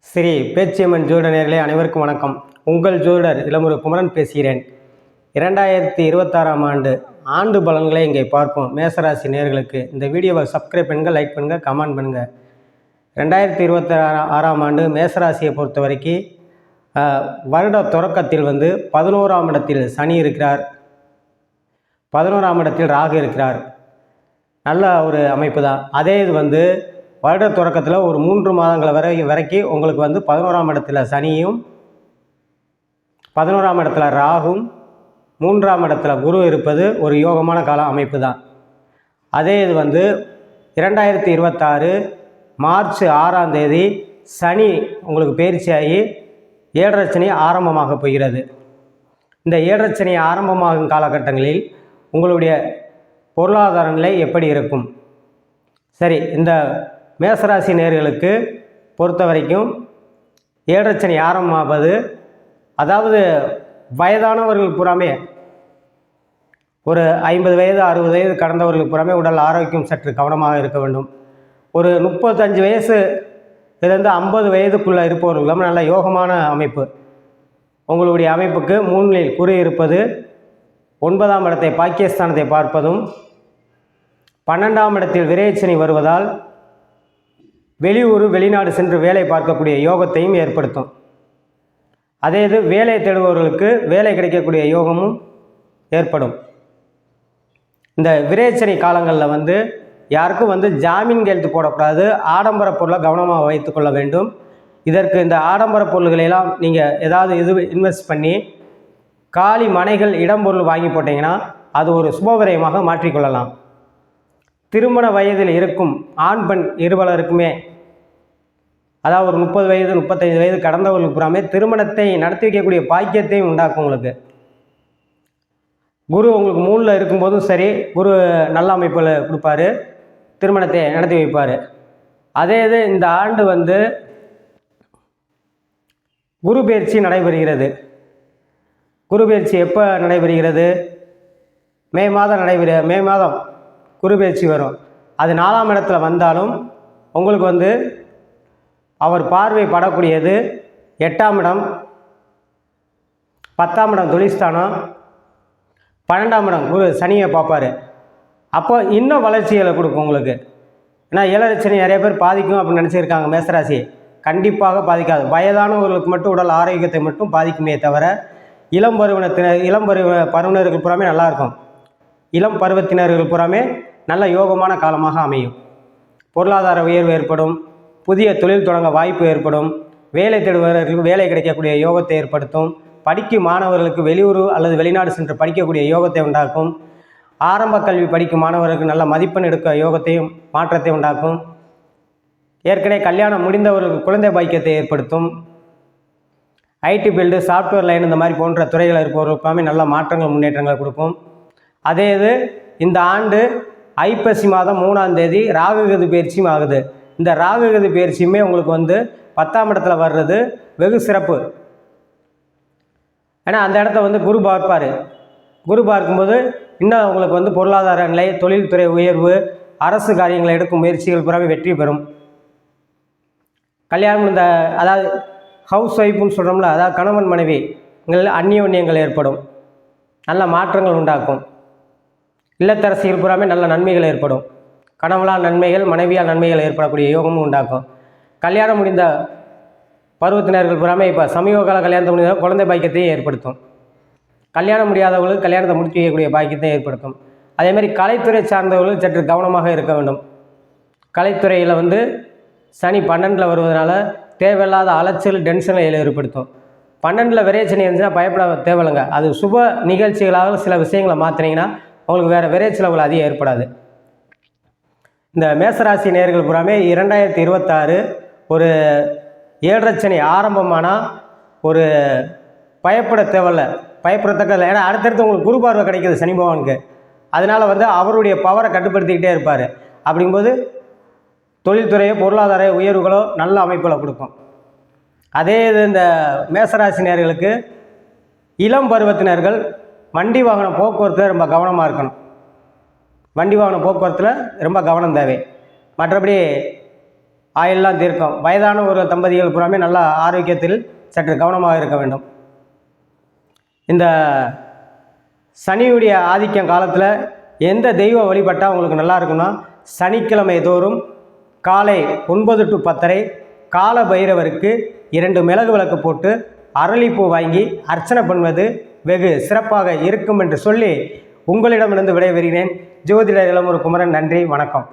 ஸ்ரீ பேச்சியம்மன் ஜோதிட நேயர்களே அனைவருக்கும் வணக்கம். உங்கள் ஜோதிடர் இளமுரு குமரன் பேசுகிறேன். 2026ஆம் ஆண்டு பலன்களை இங்கே பார்ப்போம். மேசராசி நேயர்களுக்கு இந்த வீடியோவை சப்ஸ்கிரைப் பண்ணுங்கள், லைக் பண்ணுங்கள், கமெண்ட் பண்ணுங்கள். 2026ஆம் ஆண்டு மேசராசியை பொறுத்த வரைக்கும் வருட தொடக்கத்தில் 11ஆம் இடத்தில் சனி இருக்கிறார், 11ஆம் இடத்தில் ராகு இருக்கிறார். நல்ல ஒரு அமைப்பு தான். அதே இது வருட தொடக்கத்தில் ஒரு 3 மாதங்கள் வரைக்கும் உங்களுக்கு 11ஆம் இடத்துல சனியும், 11ஆம் இடத்துல ராகும், 3ஆம் இடத்துல குரு இருப்பது ஒரு யோகமான கால அமைப்பு தான். அதே இது 2026 மார்ச் 6ஆம் தேதி சனி உங்களுக்கு பயிற்சியாகி 7.5 சனி ஆரம்பமாக போகிறது. இந்த 7.5 சனி ஆரம்பமாகும் காலகட்டங்களில் உங்களுடைய பொருளாதார நிலை எப்படி இருக்கும்? சரி, இந்த மேசராசி நேயர்களுக்கு பொறுத்த வரைக்கும் 7.5 சனி ஆரம்பமாவது, அதாவது வயதானவர்கள் பூராமே ஒரு 50 வயது 60 வயது கடந்தவர்கள் பூராமே உடல் ஆரோக்கியம் சற்று கவனமாக இருக்க வேண்டும். ஒரு 35 வயசுலேருந்து 50 வயதுக்குள்ளே இருப்பவர்களும் நல்ல யோகமான அமைப்பு. உங்களுடைய அமைப்புக்கு 3ல் குறி இருப்பது 9ஆம் இடத்தை பாக்கியஸ்தானத்தை பார்ப்பதும், 12ஆம் இடத்தில் விரயச்சனி வருவதால் வெளியூர் வெளிநாடு சென்று வேலை பார்க்கக்கூடிய யோகத்தையும் ஏற்படுத்தும். அதே இது வேலை தேடுபவர்களுக்கு வேலை கிடைக்கக்கூடிய யோகமும் ஏற்படும். இந்த விரயச்சனி காலங்களில் யாருக்கும் ஜாமீன் கையெழுத்து போடக்கூடாது. ஆடம்பர பொருளை கவனமாக வைத்து கொள்ள வேண்டும். இதற்கு இந்த ஆடம்பர பொருள்களெல்லாம் நீங்கள் ஏதாவது இன்வெஸ்ட் பண்ணி காலி மனைகள் இடம்பொருள் வாங்கி போட்டிங்கன்னா அது ஒரு சுபவிரயமாக மாற்றிக்கொள்ளலாம். திருமண வயதில் இருக்கும் ஆண் பெண் இருவலருக்குமே, அதாவது ஒரு 30 வயது 35 வயது கடந்தவர்களுக்கு புறாமே திருமணத்தை நடத்தி வைக்கக்கூடிய பாக்கியத்தையும் உண்டாக்கும். உங்களுக்கு குரு உங்களுக்கு 3ல் இருக்கும்போதும் சரி, குரு நல்ல அமைப்பில் கொடுப்பாரு, திருமணத்தை நடத்தி வைப்பார். அதே இது இந்த ஆண்டு குரு பயிற்சி நடைபெறுகிறது. குரு பயிற்சி எப்போ நடைபெறுகிறது? மே மாதம் குரு பயிற்சி வரும். அது 4ஆம் இடத்துல வந்தாலும் உங்களுக்கு அவர் பார்வை படக்கூடியது 8ஆம் இடம், 10ஆம் இடம் தொழில்ஸ்தானம், 12ஆம் இடம் குரு சனியை பார்ப்பார். அப்போ இன்னும் வளர்ச்சிகளை கொடுக்கும் உங்களுக்கு. ஏன்னா 7.5 சனி நிறைய பேர் பாதிக்கும் அப்படின்னு நினச்சிருக்காங்க. மேசராசி கண்டிப்பாக பாதிக்காது. வயதானவர்களுக்கு மட்டும் உடல் ஆரோக்கியத்தை மட்டும் பாதிக்குமே தவிர இளம் பருவத்தினர்கள் பூராமே நல்லாயிருக்கும். இளம் பருவத்தினர்கள் பூராமே நல்ல யோகமான காலமாக அமையும். பொருளாதார உயர்வு ஏற்படும், புதிய தொழில் தொடங்க வாய்ப்பு ஏற்படும், வேலை தேடுபவர்களுக்கு வேலை கிடைக்கக்கூடிய யோகத்தை ஏற்படுத்தும், படிக்கும் மாணவர்களுக்கு வெளியூர் அல்லது வெளிநாடு சென்று படிக்கக்கூடிய யோகத்தை உண்டாக்கும், ஆரம்ப கல்வி படிக்கும் மாணவர்களுக்கு நல்ல மதிப்பெண் எடுக்க யோகத்தையும் மாற்றத்தை உண்டாக்கும், ஏற்கனவே கல்யாணம் முடிந்தவர்களுக்கு குழந்தை பாக்கியத்தை ஏற்படுத்தும், ஐடி ஃபீல்டு சாஃப்ட்வேர் லைன் இந்த மாதிரி போன்ற துறைகள் இருப்பவர்களுக்காமே நல்ல மாற்றங்கள் முன்னேற்றங்களை கொடுக்கும். அதே இது இந்த ஆண்டு ஐப்பசி மாதம் 3ஆம் தேதி ராகுகது பயிற்சியும் ஆகுது. இந்த ராகுகது பயிற்சியுமே உங்களுக்கு 10ஆம் இடத்துல வர்றது வெகு சிறப்பு. ஏன்னா அந்த இடத்த குரு பார்ப்பார். குரு பார்க்கும்போது இன்னும் உங்களுக்கு பொருளாதார நிலை, தொழில்துறை உயர்வு, அரசு காரியங்களை எடுக்கும் முயற்சிகள் பூராமே வெற்றி பெறும். கல்யாணம் இந்த அதாவது ஹவுஸ் ஒய்ஃப்னு சொல்கிறோம்ல, அதாவது கணவன் மனைவி அந்யோன்யங்கள் ஏற்படும், நல்ல மாற்றங்கள் உண்டாக்கும். இல்லத்தரசிகள் பூராமே நல்ல நன்மைகள் ஏற்படும். கணவனால் நன்மைகள், மனைவியால் நன்மைகள் ஏற்படக்கூடிய யோகமும் உண்டாக்கும். கல்யாணம் முடிந்த பருவத்தினர்கள் பூராமே இப்போ சமீப கால கல்யாணத்தை முடிந்த குழந்தை பாக்கியத்தையும் ஏற்படுத்தும். கல்யாணம் முடியாதவர்களுக்கு கல்யாணத்தை முடித்து வைக்கக்கூடிய பாக்கியத்தை ஏற்படுத்தும். அதேமாதிரி கலைத்துறை சார்ந்தவர்கள் சற்று கவனமாக இருக்க வேண்டும். கலைத்துறையில் சனி 12ல் வருவதனால தேவையில்லாத அலைச்சல், டென்ஷனை ஏற்படுத்தும். 12ல் விரைச்சனி இருந்துச்சுன்னா பயப்பட தேவையில்லைங்க. அது சுப நிகழ்ச்சிகளாக சில விஷயங்களை மாற்றினீங்கன்னா உங்களுக்கு வேறு விரை செலவுகள் அதிகம் ஏற்படாது. இந்த மேசராசி நேயர்கள் பூராமே 2026 ஒரு 7.5 சனி ஆரம்பமானால் ஒரு பயப்பட தேவையில்லை, பயப்படத்தக்க. ஏன்னா அடுத்தடுத்து உங்களுக்கு குரு பார்வை கிடைக்கிது சனி பகவானுக்கு. அதனால் அவருடைய பவரை கட்டுப்படுத்திக்கிட்டே இருப்பார். அப்படிங்கும்போது தொழில்துறையோ பொருளாதார உயர்வுகளோ நல்ல அமைப்புகளை கொடுக்கும். அதே இது இந்த மேசராசி நேயர்களுக்கு இளம் பருவத்தினர்கள் வண்டி வாகன போக்குவரத்தில் ரொம்ப கவனமாக இருக்கணும். வண்டி வாகன போக்குவரத்தில் ரொம்ப கவனம் தேவை. மற்றபடி ஆயுள்லாம் தீர்க்கும். வயதான ஒரு தம்பதிகள் புறாமே நல்ல ஆரோக்கியத்தில் சற்று கவனமாக இருக்க வேண்டும். இந்த சனியுடைய ஆதிக்கம் காலத்தில் எந்த தெய்வ வழிபட்டால் உங்களுக்கு நல்லா இருக்குன்னா, சனிக்கிழமை தோறும் காலை 9 to 10:30 கால பைரவருக்கு 2 மிளகு விளக்கு போட்டு அரளிப்பூ வாங்கி அர்ச்சனை பண்ணுவது வெகு சிறப்பாக இருக்கும் என்று சொல்லி உங்களிடமிருந்து விடைபெறுகிறேன். ஜோதிடர் இளமுரு குமரன். நன்றி, வணக்கம்.